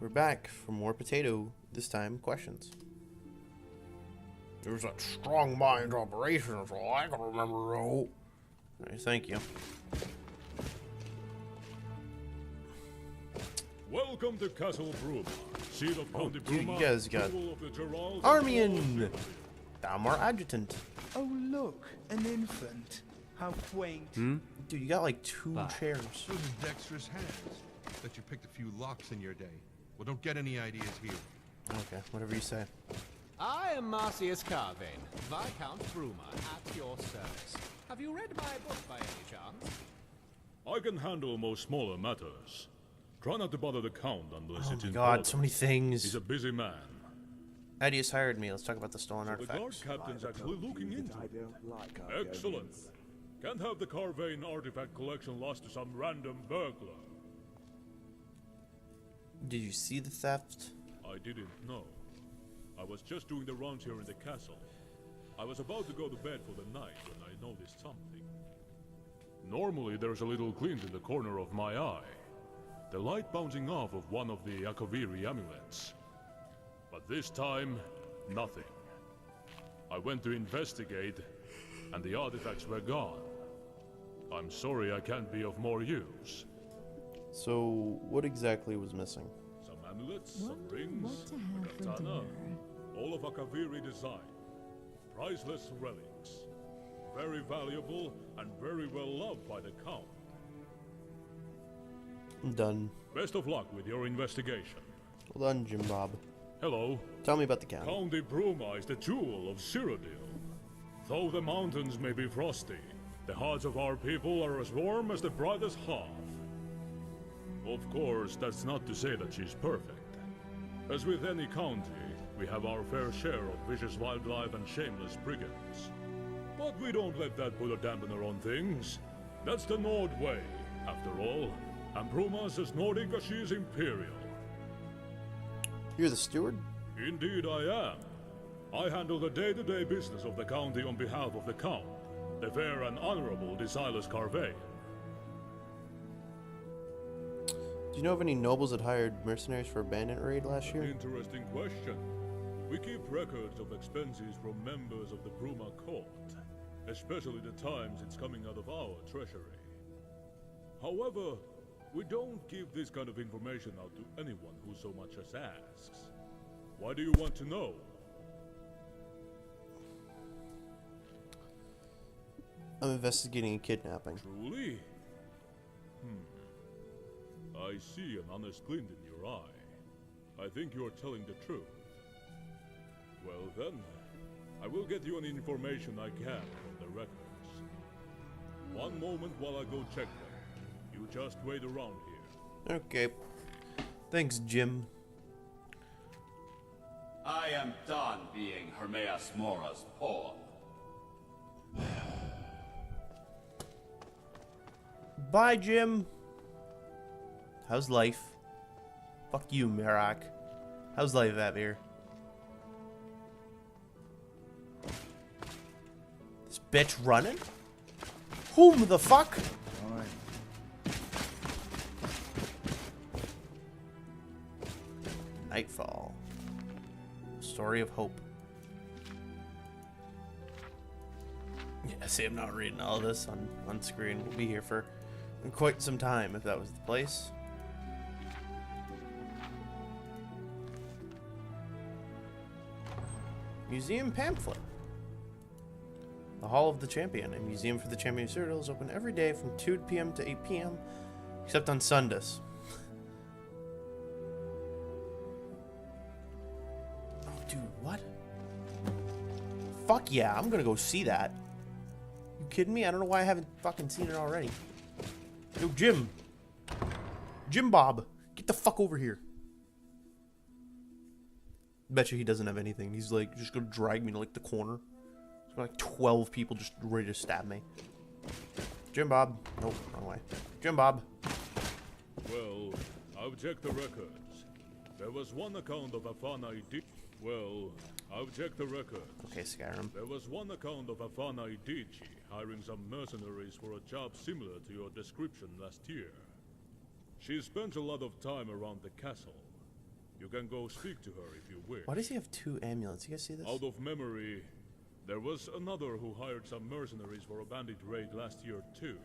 We're back for more potato. This time, questions. There was that strong mind operation, that's all I can remember. Oh. Alright, thank you. Welcome to Castle Bruma, seat of County Bruma, you guys got of Armian! Dalmar Adjutant. Oh look, an infant. How quaint. Dude, you got like two chairs. Those are dexterous hands. Bet you picked a few locks in your day. Well, don't get any ideas here. Okay, whatever you say. I am Marcius Carvane, Viscount Bruma, at your service. Have you read my book by any chance? I can handle most smaller matters. Try not to bother the Count unless Oh it's my important. god, so many things. He's a busy man. Adius hired me. Let's talk about the stolen The guard artifacts. captain's actually looking into it. Excellent. Can't have the Carvane artifact collection lost to some random burglar. Did you see the theft? I didn't know. I was just doing the rounds here in the castle. I was about to go to bed for the night when I noticed something. Normally there's a little glint in the corner of my eye. The light bouncing off of one of the Akaviri amulets. But this time, nothing. I went to investigate, and the artifacts were gone. I'm sorry I can't be of more use. So, what exactly was missing? Some amulets, some rings, a katana, all of Akaviri design. Priceless relics. Very valuable and very well loved by the Count. I'm done. Best of luck with your investigation. Well done, Jim Bob. Hello. Tell me about the county. County Bruma is the jewel of Cyrodiil. Though the mountains may be frosty, the hearts of our people are as warm as the brightest hearth. Of course, that's not to say that she's perfect. As with any county, we have our fair share of vicious wildlife and shameless brigands. But we don't let that put a dampener on things. That's the Nord way, after all. And Bruma's as Nordic as she is imperial. You're the steward? Indeed I am. I handle the day-to-day business of the county on behalf of the Count, the fair and honorable Decilas Carvane. Do you know of any nobles that hired mercenaries for a bandit raid last year? Interesting question. We keep records of expenses from members of the Bruma court, especially the times it's coming out of our treasury. However, we don't give this kind of information out to anyone who so much as asks. Why do you want to know? I'm investigating a kidnapping. Truly? I see an honest glint in your eye. I think you're telling the truth. Well then, I will get you any information I can from the records. One moment while I go check them. You just wait around here. Okay. Thanks, Jim. I am done being Hermaeus Mora's pawn. Bye, Jim. How's life? Fuck you, Merak. How's life out here? This bitch running? Whom the fuck? Nightfall. Story of hope. Yeah, see, I'm not reading all this on screen. We'll be here for quite some time if that was the place. Museum pamphlet. The Hall of the Champion, a museum for the Champion of Cyrodiil, is open every day from 2 p.m. to 8 p.m. except on Sundays. Oh, dude, what? Fuck yeah, I'm gonna go see that. You kidding me? I don't know why I haven't fucking seen it already. Yo, Jim. Jim Bob, get the fuck over here. Bet you he doesn't have anything. He's like just gonna drag me to like the corner. There's got like 12 people just ready to stab me. Jim Bob. Nope, wrong way. Jim Bob. Well, I've checked the records. There was one account of Afana Idichi. Well, I've checked the records. Okay, Skyrim. There was one account of Afana Idichi hiring some mercenaries for a job similar to your description last year. She spent a lot of time around the castle. You can go speak to her if you wish. Why does he have 2 amulets? You guys see this? Out of memory, there was another who hired some mercenaries for a bandit raid last year too.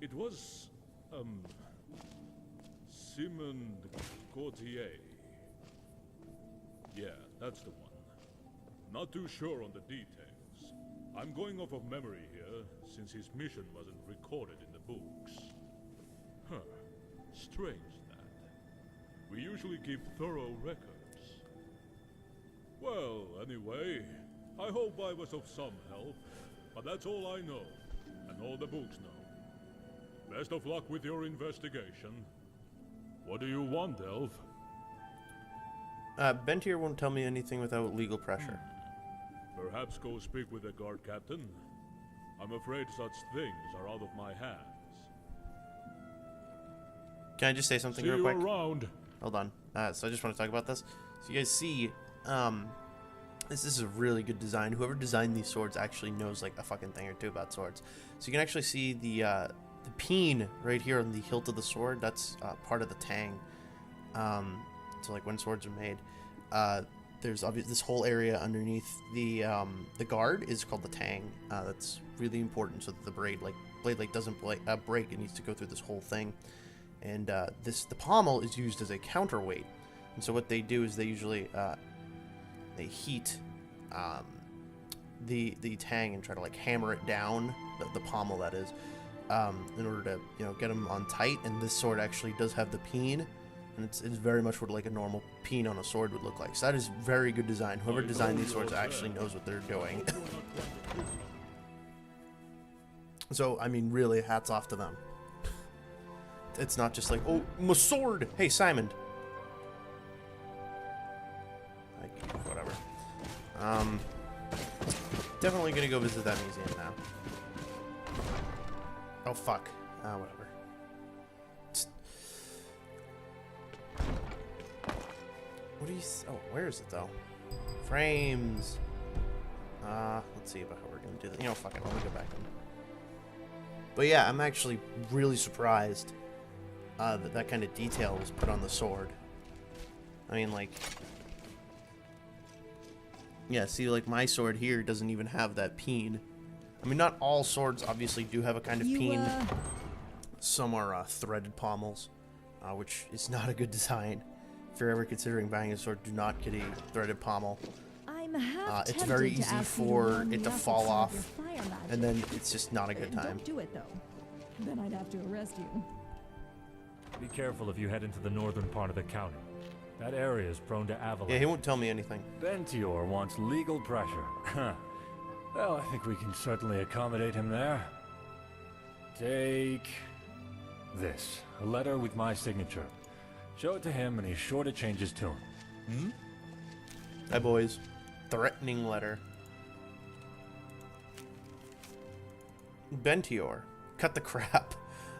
It was, Simon Gautier. Yeah, that's the one. Not too sure on the details. I'm going off of memory here, since his mission wasn't recorded in the books. Huh. Strange that. We usually keep thorough records. Well, anyway, I hope I was of some help, but that's all I know, and all the books know. Best of luck with your investigation. What do you want, Elf? Bentior won't tell me anything without legal pressure. Perhaps go speak with the guard captain. I'm afraid such things are out of my hands. Can I just say something See real you quick? around. Hold on. So I just want to talk about this. So you guys see, this is a really good design. Whoever designed these swords actually knows like a fucking thing or two about swords. So you can actually see the peen right here on the hilt of the sword. That's part of the tang. So like when swords are made, there's obviously this whole area underneath the guard is called the tang. That's really important so that the blade doesn't break. It needs to go through this whole thing. And the pommel is used as a counterweight. And so what they do is they usually they heat the tang and try to like hammer it down, the pommel that is, in order to get them on tight. And this sword actually does have the peen, and it's very much what like a normal peen on a sword would look like. So that is very good design. Whoever designed these swords actually knows what they're doing. So I mean, really, hats off to them. It's not just like, oh, my sword. Hey, Simon. Like, whatever. Definitely gonna go visit that museum now. Oh fuck. Whatever. What do you? Oh, where is it though? Frames. Let's see about how we're gonna do this. Fuck it. Let me go back. But yeah, I'm actually really surprised that kind of detail was put on the sword. I mean, like, yeah, see, like, my sword here doesn't even have that peen. I mean, not all swords obviously do have a kind of peen. Some are threaded pommels, which is not a good design. If you're ever considering buying a sword, do not get a threaded pommel. It's very easy for it to fall off, and then it's just not a good time. Don't do it, though. Then I'd have to arrest you. Be careful if you head into the northern part of the county. That area is prone to avalanche. Yeah, he won't tell me anything. Bentior wants legal pressure. Well, I think we can certainly accommodate him there. Take this. A letter with my signature. Show it to him and he's sure to change his tune. Hi, boys. Threatening letter. Bentior, cut the crap.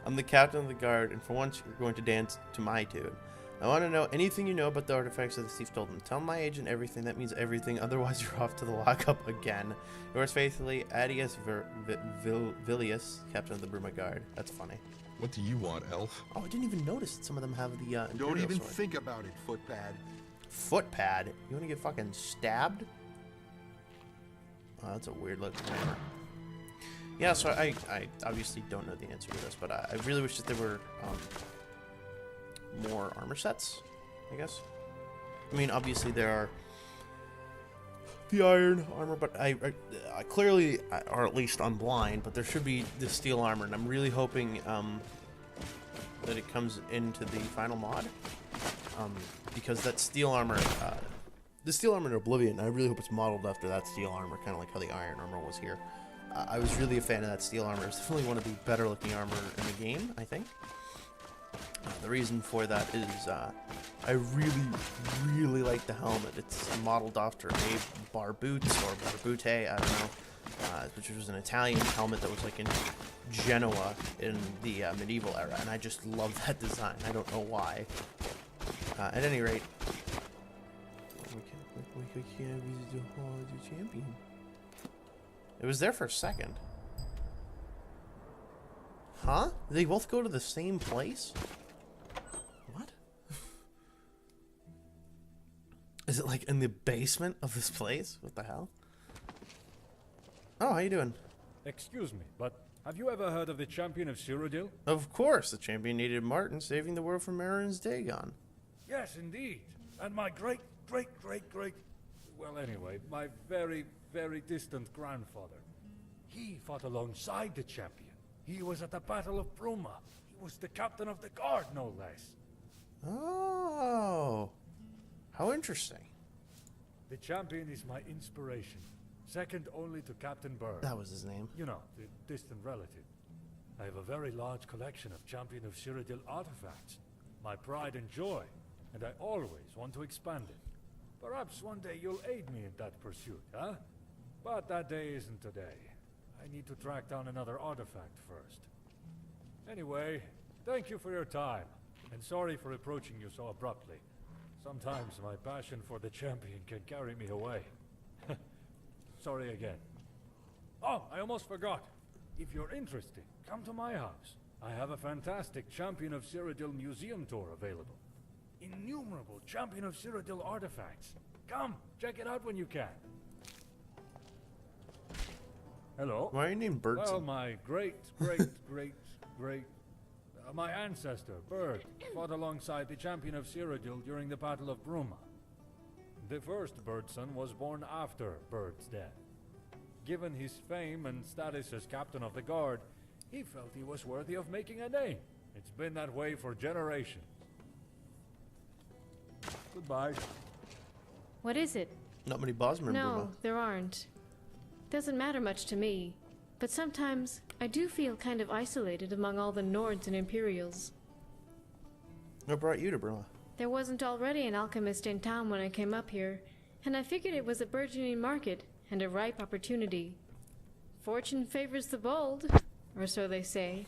I'm the captain of the guard, and for once you're going to dance to my tune. I want to know anything you know about the artifacts that the thief told them. Tell my agent everything. That means everything. Otherwise, you're off to the lockup again. Yours faithfully, Adius Vilius, captain of the Bruma guard. That's funny. What do you want, Elf? Oh, I didn't even notice that some of them have the Don't Imperial even sword. think about it, footpad. Footpad? You want to get fucking stabbed? Oh, that's a weird looking hammer. Yeah, so I obviously don't know the answer to this, but I really wish that there were more armor sets, I guess. I mean, obviously there are the iron armor, but I clearly, or at least I'm blind, but there should be the steel armor, and I'm really hoping that it comes into the final mod, because that steel armor, the steel armor in Oblivion, I really hope it's modeled after that steel armor, kind of like how the iron armor was here. I was really a fan of that steel armor. It's definitely one of the better looking armor in the game, I think. The reason for that is I really like the helmet. It's modeled after a Barbute or Barbute, I don't know, which was an Italian helmet that was like in Genoa in the medieval era, and I just love that design. I don't know why. At any rate, we can't visit the Hall of the Champion. It was there for a second. Huh? Did they both go to the same place? What? Is it like in the basement of this place? What the hell? Oh, how you doing? Excuse me, but have you ever heard of the Champion of Cyrodiil? Of course, the champion needed Martin saving the world from Aaron's Dagon. Yes, indeed. And my great... Well, anyway, my very, very distant grandfather. He fought alongside the champion. He was at the Battle of Bruma. He was the captain of the guard, no less. Oh, how interesting. The champion is my inspiration, second only to Captain Bird. That was his name. You know, the distant relative. I have a very large collection of Champion of Cyrodiil artifacts. My pride and joy, and I always want to expand it. Perhaps one day you'll aid me in that pursuit, huh? But that day isn't today. I need to track down another artifact first. Anyway, thank you for your time, and sorry for approaching you so abruptly. Sometimes my passion for the champion can carry me away. Sorry again. Oh, I almost forgot. If you're interested, come to my house. I have a fantastic Champion of Cyrodiil museum tour available. Innumerable Champion of Cyrodiil artifacts. Come, check it out when you can. Hello? Why are you named Birdson? Well, my my ancestor, Bird, fought alongside the Champion of Cyrodiil during the Battle of Bruma. The first Birdson was born after Bird's death. Given his fame and status as captain of the guard, he felt he was worthy of making a name. It's been that way for generations. Goodbye. What is it? Not many Bosmer in No, Bruma. there aren't. Doesn't matter much to me, but sometimes I do feel kind of isolated among all the Nords and Imperials. What brought you to Bruma? There wasn't already an alchemist in town when I came up here, and I figured it was a burgeoning market and a ripe opportunity. Fortune favors the bold, or so they say.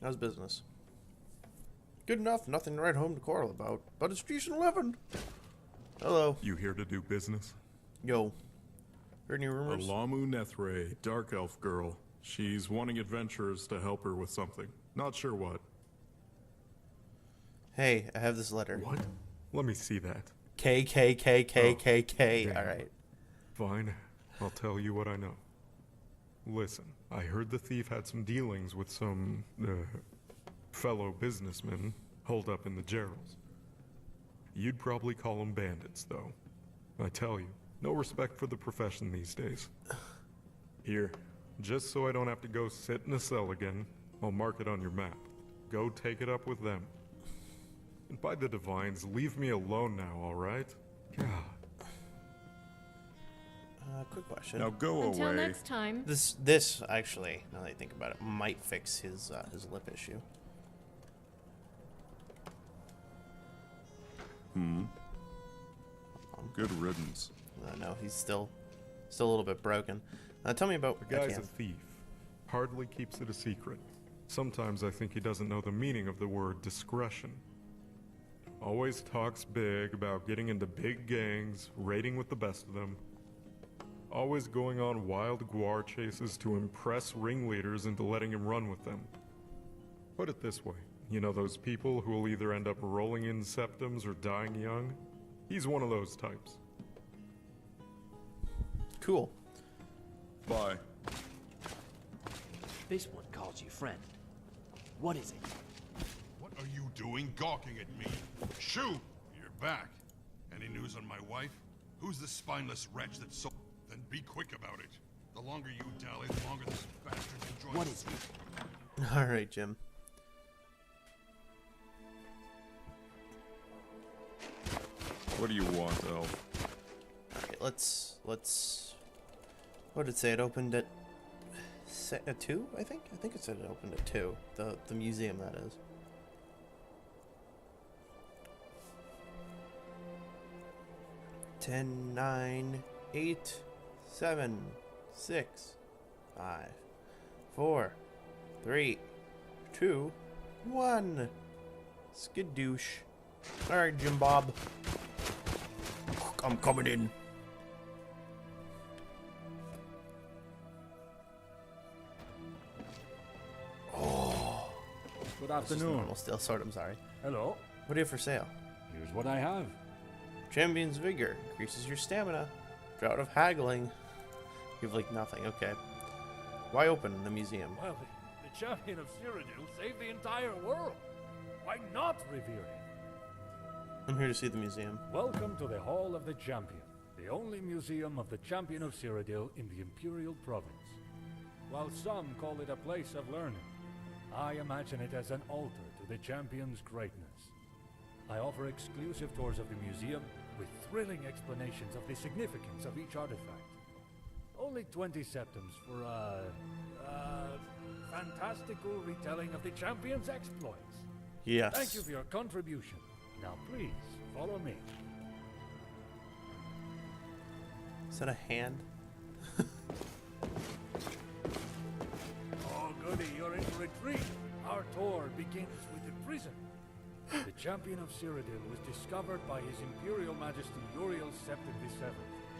How's business? Good enough, nothing to write home to quarrel about, but it's decent living. Hello. You here to do business? Yo. Heard any rumors? Alamu Nethray, dark elf girl. She's wanting adventurers to help her with something. Not sure what. Hey, I have this letter. What? Let me see that. K. Damn. Alright. Fine. I'll tell you what I know. Listen, I heard the thief had some dealings with some, fellow businessmen holed up in the Gerals. You'd probably call them bandits, though. I tell you, no respect for the profession these days. Here, just so I don't have to go sit in a cell again, I'll mark it on your map. Go take it up with them. And by the divines, leave me alone now, alright? God. Quick question. Now go Until away. next time. This actually, now that I think about it, might fix his lip issue. Good riddance. No, he's still a little bit broken. Tell me about The guy's a thief. Hardly keeps it a secret. Sometimes I think he doesn't know the meaning of the word discretion. Always talks big about getting into big gangs, raiding with the best of them. Always going on wild guar chases to impress ringleaders into letting him run with them. Put it this way, you know those people who will either end up rolling in septums or dying young? He's one of those types. Cool. Bye. This one calls you friend. What is it? What are you doing gawking at me? Shoo! You're back. Any news on my wife? Who's the spineless wretch that sold? Then be quick about it. The longer you dally, the longer this bastard enjoys. What is it? Alright, Jim. What do you want, Elf? Alright, let's... What did it say? It opened at... at 2, I think? I think it said it opened at 2. The museum, that is. Ten, 9, 8, 7, 6, 5, 4, 3, 2, 1. Skadoosh. Alright, Jim Bob. I'm coming in. Oh. Good This is afternoon. normal steel sword, I'm sorry. Hello. What do you have for sale? Here's what I have. Champion's Vigor. Increases your stamina. Drought of Haggling. You have like nothing. Okay. Why open the museum? Well, the Champion of Cyrodiil saved the entire world. Why not revere him? I'm here to see the museum. Welcome to the Hall of the Champion, the only museum of the Champion of Cyrodiil in the Imperial Province. While some call it a place of learning, I imagine it as an altar to the Champion's greatness. I offer exclusive tours of the museum with thrilling explanations of the significance of each artifact. Only 20 septims for a fantastical retelling of the Champion's exploits. Yes. Thank you for your contribution. Now please, follow me. Is that a hand? Oh goody, you're in retreat. Our tour begins with the prison. The Champion of Cyrodiil was discovered by His Imperial Majesty Uriel Septim VII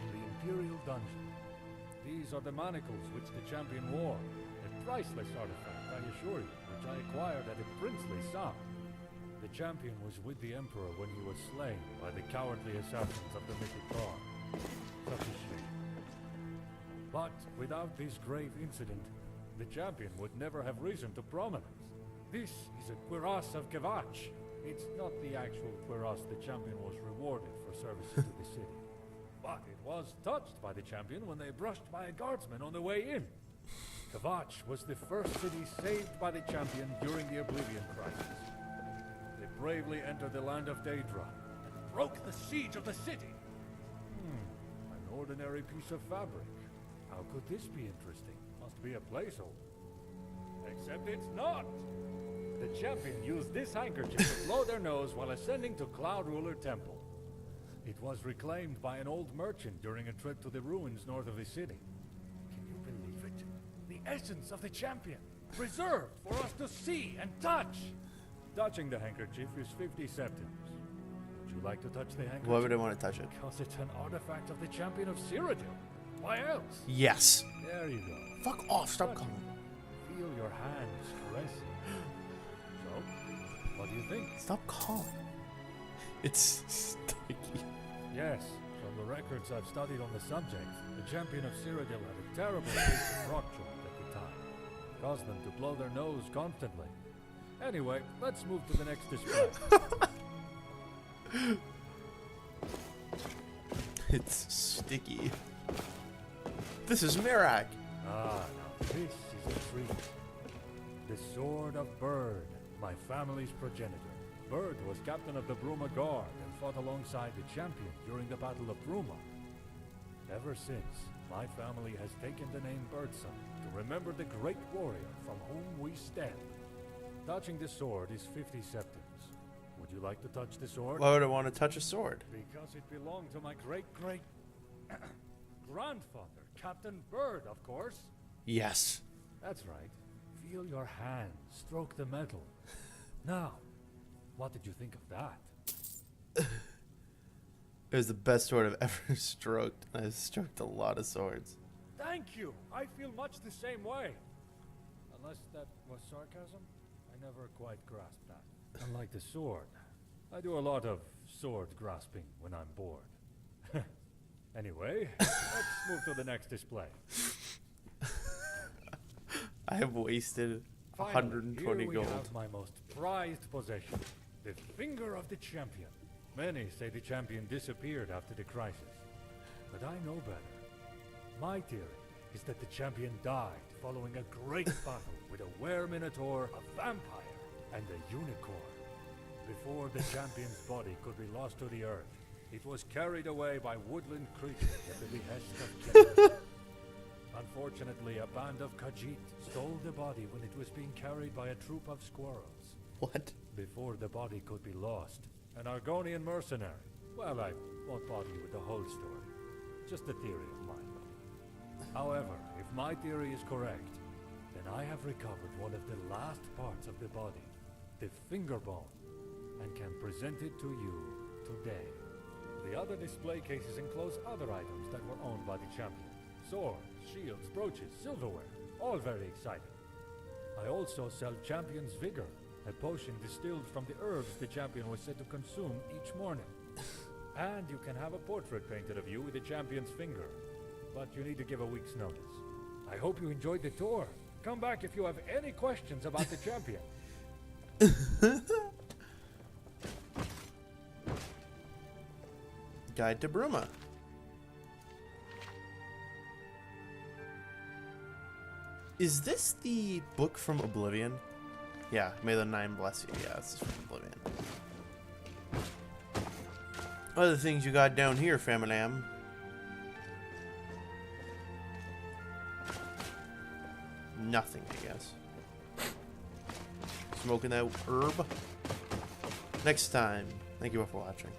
in the Imperial Dungeon. These are the manacles which the Champion wore, a priceless artifact, I assure you, which I acquired at a princely sum. The Champion was with the Emperor when he was slain by the cowardly assassins of the Mythic Bar. Such a shame. But without this grave incident, the Champion would never have risen to prominence. This is a cuirass of Kavach. It's not the actual cuirass the Champion was rewarded for services to the city. But it was touched by the Champion when they brushed by a guardsman on the way in. Kavach was the first city saved by the Champion during the Oblivion Crisis. They bravely entered the land of Daedra and broke the siege of the city. An ordinary piece of fabric. How could this be interesting? Must be a placeholder. Except it's not! The Champion used this handkerchief to blow their nose while ascending to Cloud Ruler Temple. It was reclaimed by an old merchant during a trip to the ruins north of the city. Can you believe it? The essence of the Champion, preserved for us to see and touch! Touching the handkerchief is 50 septims. Would you like to touch the handkerchief? Why would I want to touch it? Because it's an artifact of the Champion of Cyrodiil. Why else? Yes. There you go. Fuck off, stop calling. Feel your hands caressing. So, what do you think? Stop calling. It's sticky. Yes, from the records I've studied on the subject, the Champion of Cyrodiil had a terrible case of rock joint at the time. Caused them to blow their nose constantly. Anyway, let's move to the next display. It's sticky. This is Mirak. Ah, now this is a treat. The Sword of Bird, my family's progenitor. Bird was captain of the Bruma Guard and fought alongside the Champion during the Battle of Bruma. Ever since, my family has taken the name Birdsong to remember the great warrior from whom we stem. Touching the sword is 50 septims. Would you like to touch the sword? Why would I want to touch a sword? Because it belonged to my great-great grandfather, Captain Bird, of course. Yes. That's right. Feel your hand stroke the metal. Now, what did you think of that? It was the best sword I've ever stroked. I've stroked a lot of swords. Thank you. I feel much the same way. Unless that was sarcasm, I never quite grasped that. Unlike the sword, I do a lot of sword grasping when I'm bored. Anyway, let's move to the next display. I have wasted Finally, 120 here we gold. have my most prized possession, the Finger of the Champion. Many say the Champion disappeared after the crisis, but I know better. My theory is that the Champion died following a great battle with a were-minotaur, a vampire, and a unicorn. Before the Champion's body could be lost to the earth, it was carried away by woodland creatures at the behest of killers. Unfortunately, a band of Khajiit stole the body when it was being carried by a troop of squirrels. What? Before the body could be lost, an Argonian mercenary. Well, I won't bother you with the whole story. Just a theory of mine, though. However, if my theory is correct, then I have recovered one of the last parts of the body, the finger bone, and can present it to you today. The other display cases enclose other items that were owned by the Champion. Swords, shields, brooches, silverware, all very exciting. I also sell Champion's Vigor, a potion distilled from the herbs the Champion was said to consume each morning. And you can have a portrait painted of you with the champion's finger. But you need to give a week's notice. I hope you enjoyed the tour. Come back if you have any questions about the champion. Guide to Bruma. Is this the book from Oblivion? Yeah, may the Nine bless you. Yeah, this is from Oblivion. Other things you got down here, Faminam. Nothing, I guess. Smoking that herb. Next time. Thank you all for watching.